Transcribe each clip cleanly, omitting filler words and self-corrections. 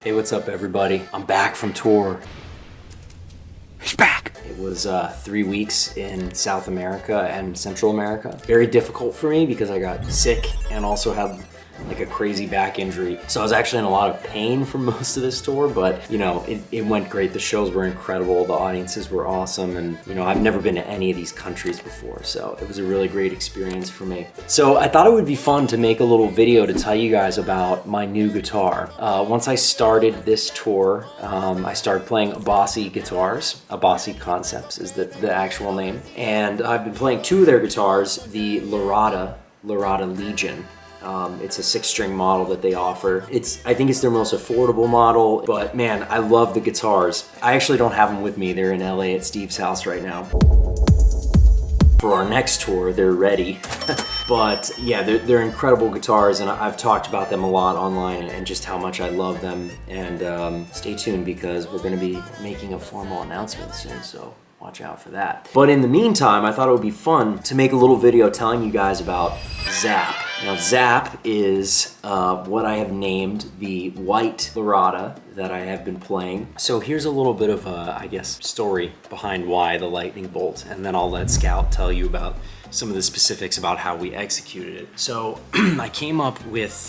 Hey, what's up everybody? I'm back from tour. He's back! It was 3 weeks in South America and Central America. Very difficult for me because I got sick and also had like a crazy back injury. So I was actually in a lot of pain for most of this tour, but you know, it went great. The shows were incredible, the audiences were awesome, and you know, I've never been to any of these countries before, so it was a really great experience for me. So I thought it would be fun to make a little video to tell you guys about my new guitar. Once I started this tour, I started playing Abasi guitars. Abasi Concepts is the actual name. And I've been playing two of their guitars, the Larada Legion. It's a 6-string model that they offer. I think it's their most affordable model, but man, I love the guitars. I actually don't have them with me. They're in LA at Steve's house right now. For our next tour, they're ready. But yeah, they're incredible guitars, and I've talked about them a lot online and just how much I love them. And stay tuned because we're gonna be making a formal announcement soon, so watch out for that. But in the meantime, I thought it would be fun to make a little video telling you guys about Zap. Now Zap is what I have named the white Larada that I have been playing. So here's a little bit of a, I guess, story behind why the lightning bolt, and then I'll let Scout tell you about some of the specifics about how we executed it. So I came up with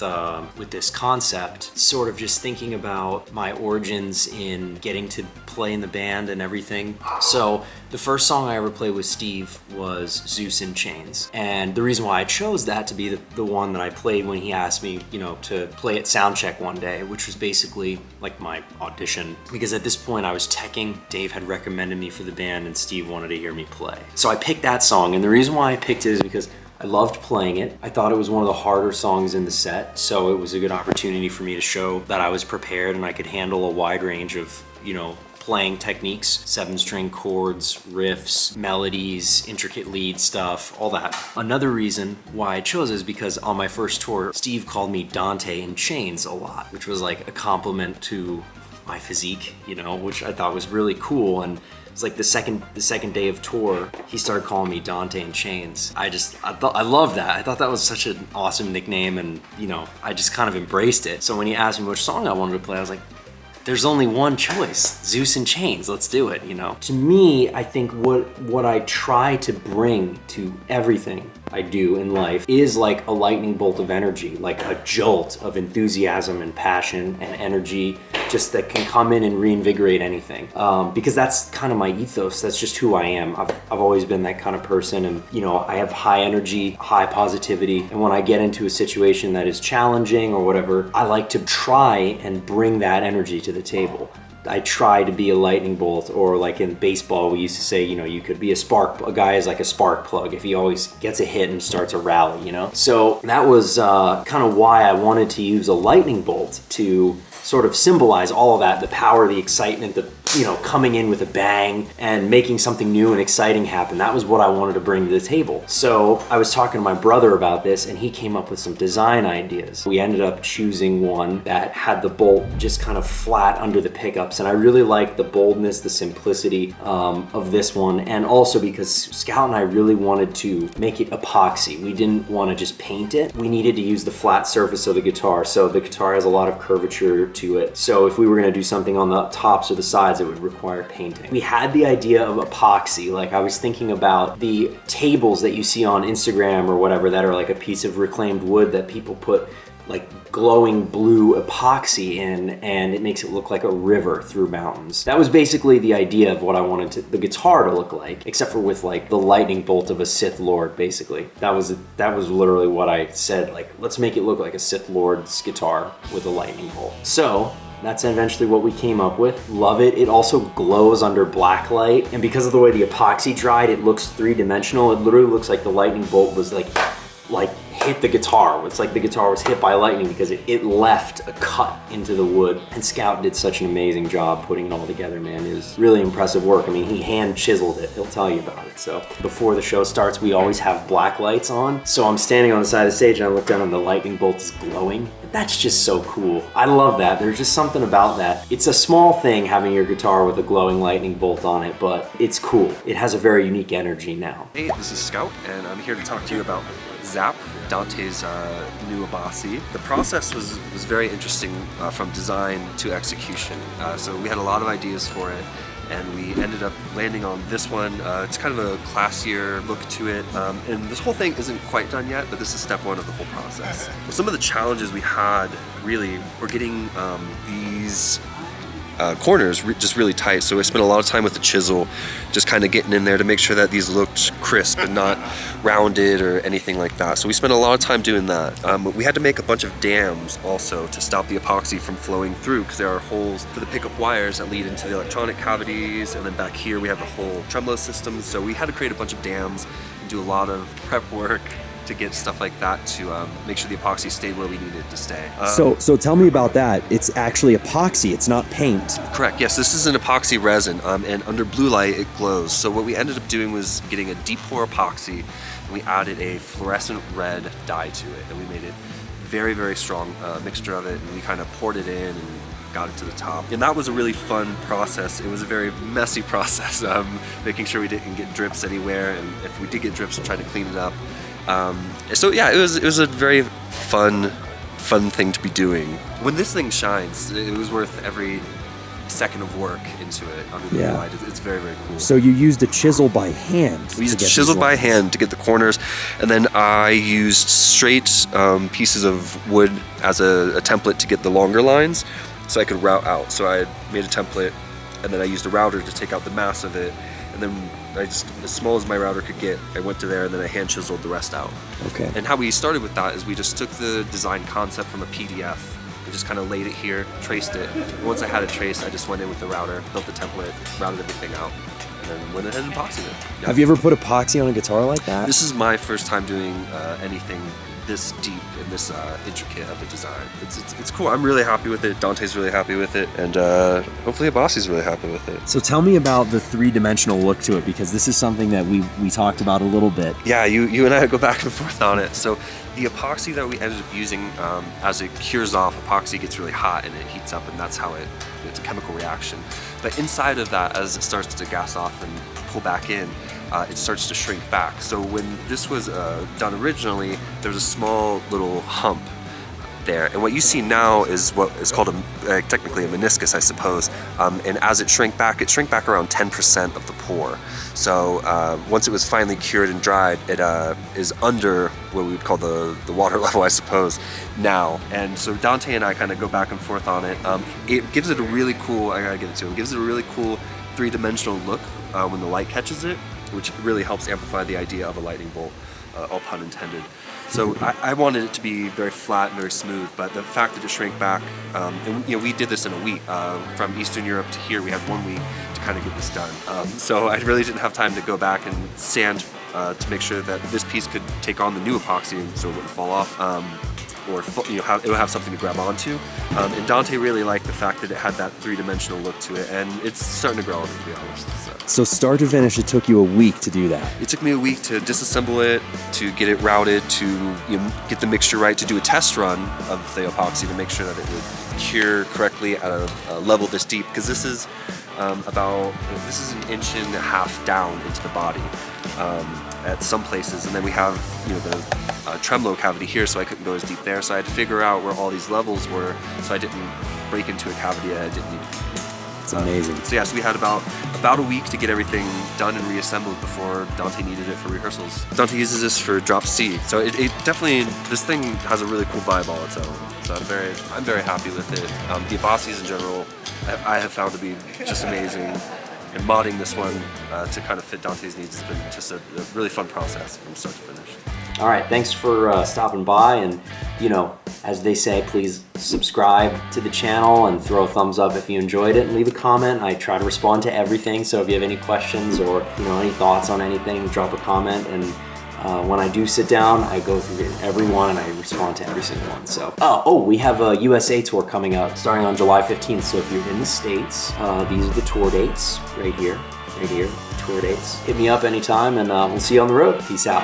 this concept, sort of just thinking about my origins in getting to play in the band and everything. So the first song I ever played with Steve was Zeus in Chains. And the reason why I chose that to be the one that I played when he asked me, you know, to play at Soundcheck one day, which was basically like my audition. Because at this point I was teching, Dave had recommended me for the band, and Steve wanted to hear me play. So I picked that song, and the reason why I picked it is because I loved playing it. I thought it was one of the harder songs in the set, so it was a good opportunity for me to show that I was prepared and I could handle a wide range of, you know, playing techniques, 7-string chords, riffs, melodies, intricate lead stuff, all that. Another reason why I chose it is because on my first tour, Steve called me Dante in Chains a lot, which was like a compliment to my physique, you know, which I thought was really cool. And it's like the second day of tour, he started calling me Dante in Chains. I love that. I thought that was such an awesome nickname, and you know, I just kind of embraced it. So when he asked me which song I wanted to play, I was like, there's only one choice, Zeus in Chains, let's do it, you know? To me, I think what I try to bring to everything I do in life is like a lightning bolt of energy, like a jolt of enthusiasm and passion and energy, just that can come in and reinvigorate anything. Because that's kind of my ethos, that's just who I am. I've always been that kind of person, and you know, I have high energy, high positivity, and when I get into a situation that is challenging or whatever, I like to try and bring that energy to the table. I try to be a lightning bolt, or like in baseball, we used to say, you know, you could be a guy is like a spark plug if he always gets a hit and starts a rally, you know? So that was kind of why I wanted to use a lightning bolt to sort of symbolize all of that, the power, the excitement, the, you know, coming in with a bang and making something new and exciting happen. That was what I wanted to bring to the table. So I was talking to my brother about this, and he came up with some design ideas. We ended up choosing one that had the bolt just kind of flat under the pickups, and I really like the boldness, the simplicity of this one, and also because Scout and I really wanted to make it epoxy. We didn't want to just paint it. We needed to use the flat surface of the guitar, so the guitar has a lot of curvature to it. So if we were going to do something on the tops or the sides, it would require painting. We had the idea of epoxy. Like I was thinking about the tables that you see on Instagram or whatever that are like a piece of reclaimed wood that people put like glowing blue epoxy in, and it makes it look like a river through mountains. That was basically the idea of what I wanted the guitar to look like, except for with like the lightning bolt of a Sith Lord, basically. That was literally what I said, like, let's make it look like a Sith Lord's guitar with a lightning bolt. So that's eventually what we came up with. Love it. It also glows under black light, and because of the way the epoxy dried, it looks three-dimensional. It literally looks like the lightning bolt was like hit the guitar. It's like the guitar was hit by lightning because it left a cut into the wood. And Scout did such an amazing job putting it all together, man. It was really impressive work. I mean, he hand chiseled it. He'll tell you about it. So before the show starts, we always have black lights on. So I'm standing on the side of the stage and I look down and the lightning bolt is glowing. That's just so cool. I love that. There's just something about that. It's a small thing having your guitar with a glowing lightning bolt on it, but it's cool. It has a very unique energy now. Hey, this is Scout, and I'm here to talk to you about Zap. Dante's new Abasi. The process was very interesting from design to execution. So we had a lot of ideas for it, and we ended up landing on this one. It's kind of a classier look to it, and this whole thing isn't quite done yet, but this is step one of the whole process. Well, some of the challenges we had really were getting these corners just really tight, so I spent a lot of time with the chisel just kind of getting in there to make sure that these looked crisp and not rounded or anything like that. So we spent a lot of time doing that. But we had to make a bunch of dams also to stop the epoxy from flowing through, because there are holes for the pickup wires that lead into the electronic cavities, and then back here we have the whole tremolo system. So we had to create a bunch of dams and do a lot of prep work to get stuff like that to make sure the epoxy stayed where we needed it to stay. So tell me about that. It's actually epoxy, it's not paint. Correct, yes, this is an epoxy resin, and under blue light it glows. So what we ended up doing was getting a deep pour epoxy, and we added a fluorescent red dye to it, and we made it very, very strong mixture of it, and we kind of poured it in and got it to the top. And that was a really fun process. It was a very messy process, making sure we didn't get drips anywhere, and if we did get drips, trying to clean it up. So yeah, it was a very fun thing to be doing. When this thing shines, it was worth every second of work into it under the blue light. It's very, very cool. So you used a chisel by hand. We used chisel by hand to get the corners, and then I used straight pieces of wood as a template to get the longer lines, so I could route out. So I made a template, and then I used a router to take out the mass of it, and then I just, as small as my router could get, I went to there and then I hand chiseled the rest out. Okay. And how we started with that is we just took the design concept from a PDF and just kind of laid it here, traced it. And once I had it traced, I just went in with the router, built the template, routed everything out, and then went ahead and epoxied it. Yeah. Have you ever put epoxy on a guitar like that? This is my first time doing anything this deep and this intricate of a design. It's cool. I'm really happy with it. Dante's really happy with it, and hopefully Abasi's really happy with it. So tell me about the three-dimensional look to it, because this is something that we talked about a little bit. Yeah, you and I go back and forth on it. So the epoxy that we ended up using, as it cures off, epoxy gets really hot and it heats up, and that's how it's a chemical reaction. But inside of that, as it starts to gas off and pull back in, it starts to shrink back. So when this was done originally, there was a small little hump there, and what you see now is what is called technically a meniscus, I suppose. And as it shrank back around 10% of the pour. So once it was finally cured and dried, it is under what we would call the water level, I suppose, now. And so Dante and I kind of go back and forth on it. It gives it a really cool, I gotta give it to him, gives it a really cool three-dimensional look when the light catches it, which really helps amplify the idea of a lightning bolt, all pun intended. So I wanted it to be very flat and very smooth, but the fact that it shrank back, and we did this in a week. From Eastern Europe to here, we had 1 week to kind of get this done. So I really didn't have time to go back and sand to make sure that this piece could take on the new epoxy and so it wouldn't fall off. Or it would have something to grab onto. And Dante really liked the fact that it had that three-dimensional look to it, and it's starting to grow on it, to be honest. So start to finish, it took you a week to do that? It took me a week to disassemble it, to get it routed, to get the mixture right, to do a test run of the epoxy to make sure that it would cure correctly at a level this deep, because this is this is 1.5 inches down into the body at some places, and then we have the tremolo cavity here, so I couldn't go as deep there. So I had to figure out where all these levels were, so I didn't break into a cavity that I didn't need. It's amazing. So yeah, so we had about a week to get everything done and reassembled before Dante needed it for rehearsals. Dante uses this for drop C, so it definitely, this thing has a really cool vibe all its own. So I'm very happy with it. The Abasis in general, I have found to be just amazing. And modding this one to kind of fit Dante's needs has been just a really fun process from start to finish. All right, thanks for stopping by, and as they say, please subscribe to the channel and throw a thumbs up if you enjoyed it, and leave a comment. I try to respond to everything, so if you have any questions or any thoughts on anything, drop a comment, and when I do sit down, I go through every one and I respond to every single one. So, we have a USA tour coming up starting on July 15th. So if you're in the States, these are the tour dates right here, tour dates. Hit me up anytime, and we'll see you on the road. Peace out.